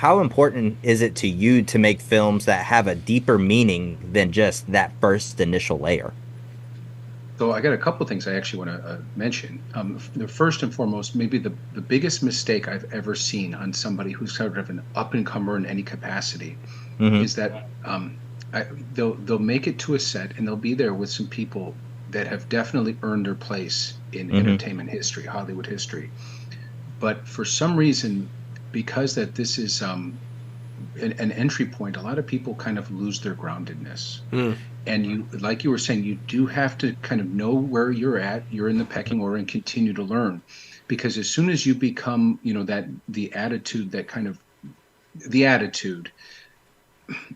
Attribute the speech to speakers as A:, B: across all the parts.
A: how important is it to you to make films that have a deeper meaning than just that first initial layer?
B: So I got a couple of things I actually want to mention. The first and foremost, maybe the biggest mistake I've ever seen on somebody who's sort of an up and comer in any capacity
A: Hmm.
B: is that they'll make it to a set and they'll be there with some people that have definitely earned their place in
A: Hmm.
B: entertainment history, Hollywood history. But for some reason, because that this is an entry point, a lot of people kind of lose their groundedness.
C: Mm.
B: And you, like you were saying, you do have to kind of know where you're at, you're in the pecking order, and continue to learn. Because as soon as you become, that the attitude, that kind of the attitude,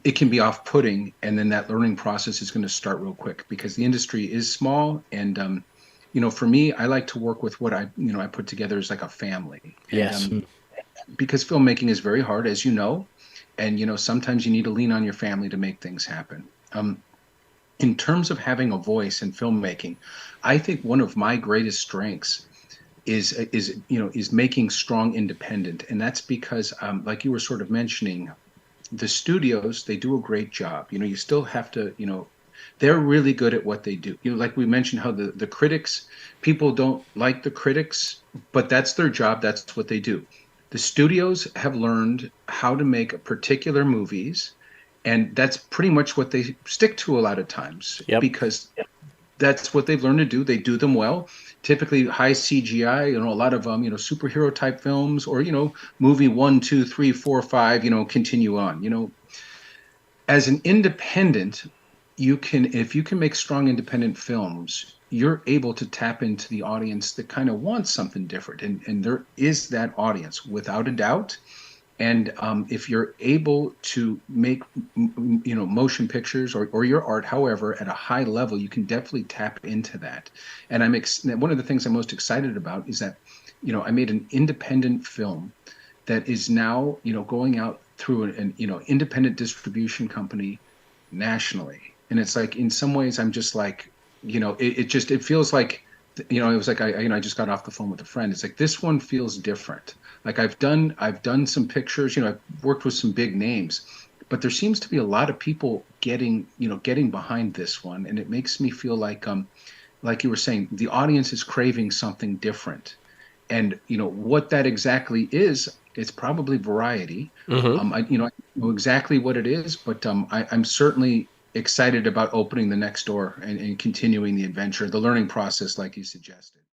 B: it can be off-putting, and then that learning process is going to start real quick because the industry is small. And for me, I like to work with what I put together as like a family. And
C: Yes.
B: because filmmaking is very hard, as you know, and sometimes you need to lean on your family to make things happen. In terms of having a voice in filmmaking, I think one of my greatest strengths is making strong independent, and that's because, like you were sort of mentioning, the studios, they do a great job. You still have to, they're really good at what they do. Like we mentioned, how the critics, people don't like the critics, but that's their job. That's what they do. The studios have learned how to make particular movies, and that's pretty much what they stick to a lot of times
C: Yep.
B: because that's what they've learned to do. They do them well. Typically high CGI, a lot of superhero type films, or movie one, two, three, four, five, continue on. As an independent, if you can make strong independent films, you're able to tap into the audience that kind of wants something different, and there is that audience without a doubt. And if you're able to make motion pictures, or your art, however, at a high level, you can definitely tap into that. And one of the things I'm most excited about is that I made an independent film that is now going out through an independent distribution company nationally. And it's like, in some ways, I'm just like, it feels like, it was like I just got off the phone with a friend. It's like, this one feels different. Like I've done some pictures, I've worked with some big names, but there seems to be a lot of people getting behind this one, and it makes me feel like you were saying, the audience is craving something different. And what that exactly is, it's probably variety.
C: Hmm.
B: I know exactly what it is, but I'm certainly excited about opening the next door, and continuing the adventure, the learning process, like you suggested.